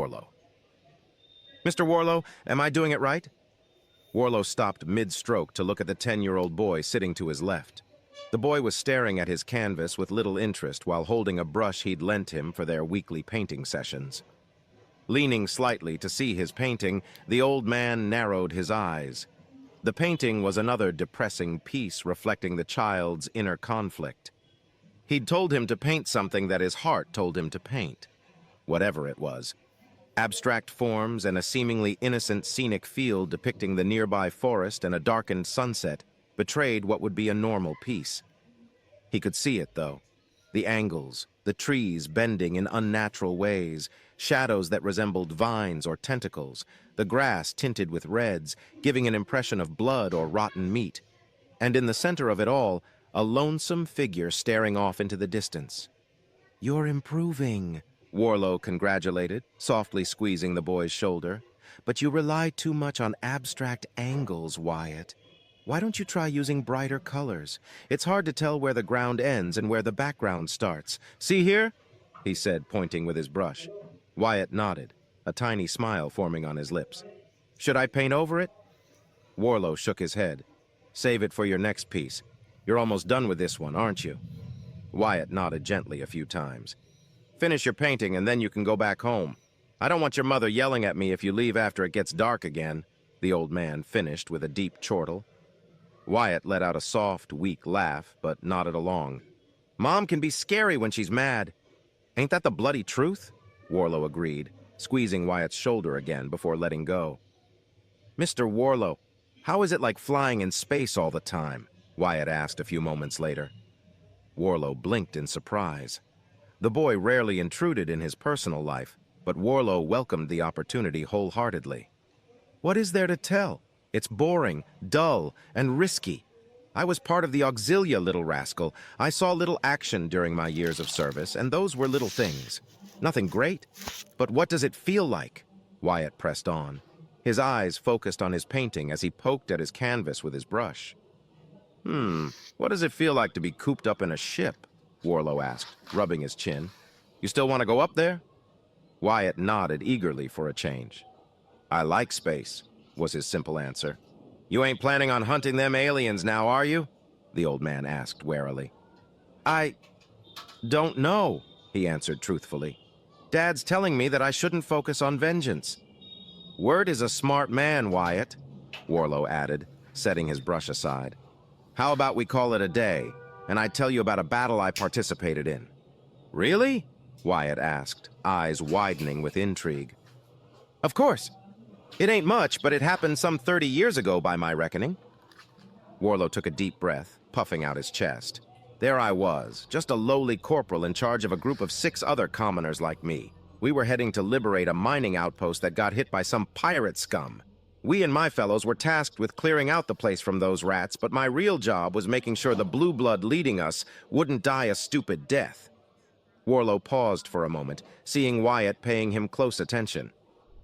Worlo. "Mr. Worlo, am I doing it right?" Worlo stopped mid-stroke to look at the 10-year-old boy sitting to his left. The boy was staring at his canvas with little interest while holding a brush he'd lent him for their weekly painting sessions. Leaning slightly to see his painting, the old man narrowed his eyes. The painting was another depressing piece reflecting the child's inner conflict. He'd told him to paint something that his heart told him to paint, whatever it was. Abstract forms and a seemingly innocent scenic field depicting the nearby forest and a darkened sunset betrayed what would be a normal piece. He could see it, though. The angles, the trees bending in unnatural ways, shadows that resembled vines or tentacles, the grass tinted with reds, giving an impression of blood or rotten meat. And in the center of it all, a lonesome figure staring off into the distance. "You're improving," Worlo congratulated, softly squeezing the boy's shoulder. "But you rely too much on abstract angles, Wyatt. Why don't you try using brighter colors? It's hard to tell where the ground ends and where the background starts. See here?" he said, pointing with his brush. Wyatt nodded, a tiny smile forming on his lips. "Should I paint over it?" Worlo shook his head. "Save it for your next piece. You're almost done with this one, aren't you?" Wyatt nodded gently a few times. "Finish your painting and then you can go back home. I don't want your mother yelling at me if you leave after it gets dark again," the old man finished with a deep chortle. Wyatt let out a soft, weak laugh, but nodded along. "Mom can be scary when she's mad." "Ain't that the bloody truth?" Worlo agreed, squeezing Wyatt's shoulder again before letting go. "Mr. Worlo, how is it like flying in space all the time?" Wyatt asked a few moments later. Worlo blinked in surprise. The boy rarely intruded in his personal life, but Worlo welcomed the opportunity wholeheartedly. "What is there to tell? It's boring, dull, and risky. I was part of the Auxilia, little rascal. I saw little action during my years of service, and those were little things. Nothing great. But what does it feel like?" Wyatt pressed on. His eyes focused on his painting as he poked at his canvas with his brush. What does it feel like to be cooped up in a ship?" Worlo asked, rubbing his chin. "You still want to go up there?" Wyatt nodded eagerly for a change. "I like space," was his simple answer. "You ain't planning on hunting them aliens now, are you?" the old man asked warily. "I don't know," he answered truthfully. "Dad's telling me that I shouldn't focus on vengeance." "Word is a smart man, Wyatt," Worlo added, setting his brush aside. "How about we call it a day, and I tell you about a battle I participated in?" "Really?" Wyatt asked, eyes widening with intrigue. "Of course. It ain't much, but it happened some 30 years ago by my reckoning." Worlo took a deep breath, puffing out his chest. There I was, just a lowly corporal in charge of a group of 6 other commoners like me. We were heading to liberate a mining outpost that got hit by some pirate scum. We and my fellows were tasked with clearing out the place from those rats, but my real job was making sure the blue blood leading us wouldn't die a stupid death. Worlo paused for a moment, seeing Wyatt paying him close attention.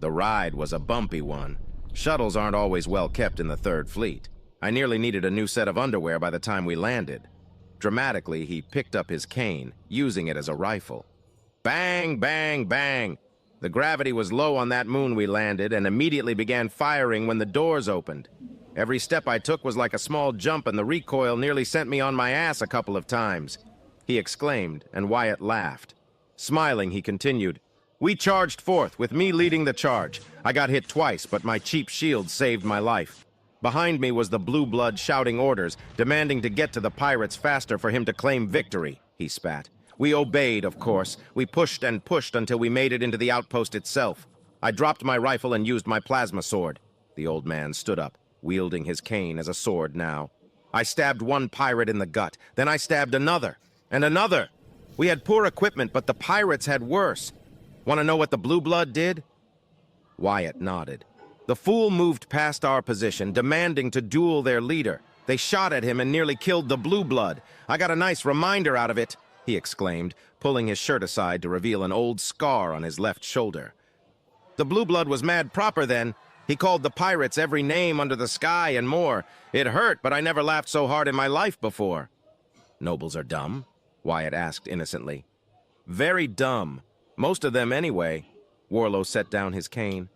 "The ride was a bumpy one. Shuttles aren't always well kept in the Third Fleet. I nearly needed a new set of underwear by the time we landed." Dramatically, he picked up his cane, using it as a rifle. Bang, bang, bang! The gravity was low on that moon we landed and immediately began firing when the doors opened. Every step I took was like a small jump and the recoil nearly sent me on my ass a couple of times, he exclaimed, and Wyatt laughed. Smiling, he continued, "We charged forth, with me leading the charge. I got hit twice, but my cheap shield saved my life. Behind me was the blue blood shouting orders, demanding to get to the pirates faster for him to claim victory," he spat. "We obeyed, of course. We pushed and pushed until we made it into the outpost itself. I dropped my rifle and used my plasma sword." The old man stood up, wielding his cane as a sword now. "I stabbed one pirate in the gut, then I stabbed another, and another. We had poor equipment, but the pirates had worse. Want to know what the blue blood did?" Wyatt nodded. "The fool moved past our position, demanding to duel their leader. They shot at him and nearly killed the blue blood. I got a nice reminder out of it," he exclaimed, pulling his shirt aside to reveal an old scar on his left shoulder. "The blue blood was mad proper then. He called the pirates every name under the sky and more. It hurt, but I never laughed so hard in my life before." "Nobles are dumb?" Wyatt asked innocently. "Very dumb. Most of them anyway." Worlo set down his cane.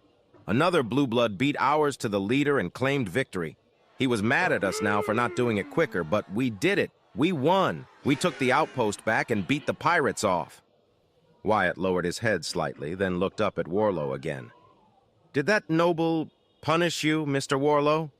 Another blue blood beat ours to the leader and claimed victory. He was mad at us now for not doing it quicker, but we did it. We won. We took the outpost back and beat the pirates off. Wyatt lowered his head slightly, then looked up at Worlo again. Did that noble punish you, Mr. Worlo?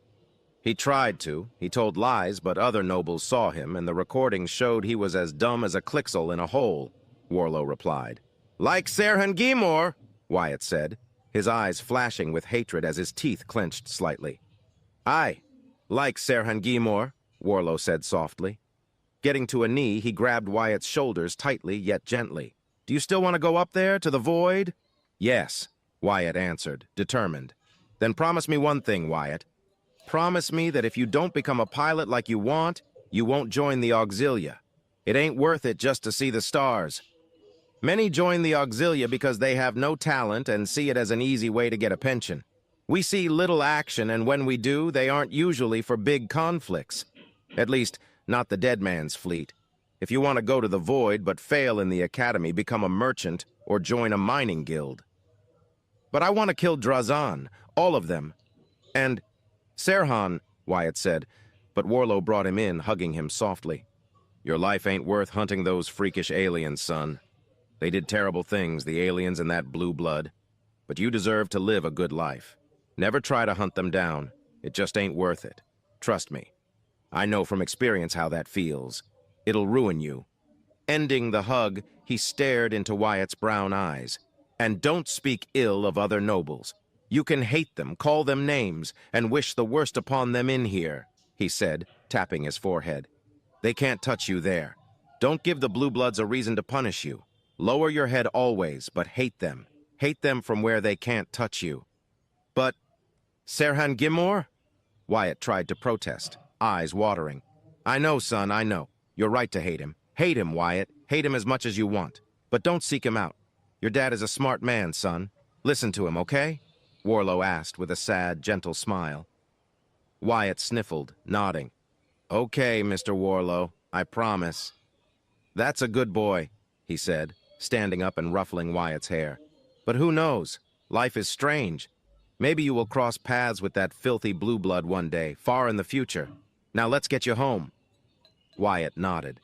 He tried to. He told lies, but other nobles saw him, and the recordings showed he was as dumb as a clixel in a hole, Worlo replied. Like Serhangimor, Wyatt said, his eyes flashing with hatred as his teeth clenched slightly. Aye, like Serhangimor, Worlo said softly. Getting to a knee, he grabbed Wyatt's shoulders tightly yet gently. Do you still want to go up there, to the void? Yes, Wyatt answered, determined. Then promise me one thing, Wyatt. Promise me that if you don't become a pilot like you want, you won't join the Auxilia. It ain't worth it just to see the stars. Many join the Auxilia because they have no talent and see it as an easy way to get a pension. We see little action, and when we do, they aren't usually for big conflicts. At least, not the dead man's fleet. If you want to go to the void but fail in the academy, become a merchant or join a mining guild. But I want to kill Drazan, all of them. And Serhan, Wyatt said, but Worlo brought him in, hugging him softly. Your life ain't worth hunting those freakish aliens, son. They did terrible things, the aliens and that blue blood. But you deserve to live a good life. Never try to hunt them down. It just ain't worth it. Trust me. I know from experience how that feels. It'll ruin you. Ending the hug, he stared into Wyatt's brown eyes. And don't speak ill of other nobles. You can hate them, call them names, and wish the worst upon them in here, he said, tapping his forehead. They can't touch you there. Don't give the blue bloods a reason to punish you. Lower your head always, but hate them. Hate them from where they can't touch you. But Serhangimor? Wyatt tried to protest, eyes watering. I know, son, I know. You're right to hate him. Hate him, Wyatt. Hate him as much as you want. But don't seek him out. Your dad is a smart man, son. Listen to him, okay? Worlo asked with a sad, gentle smile. Wyatt sniffled, nodding. Okay, Mr. Worlo, I promise. That's a good boy, he said, standing up and ruffling Wyatt's hair. But who knows? Life is strange. Maybe you will cross paths with that filthy blue blood one day, far in the future. Now let's get you home. Wyatt nodded.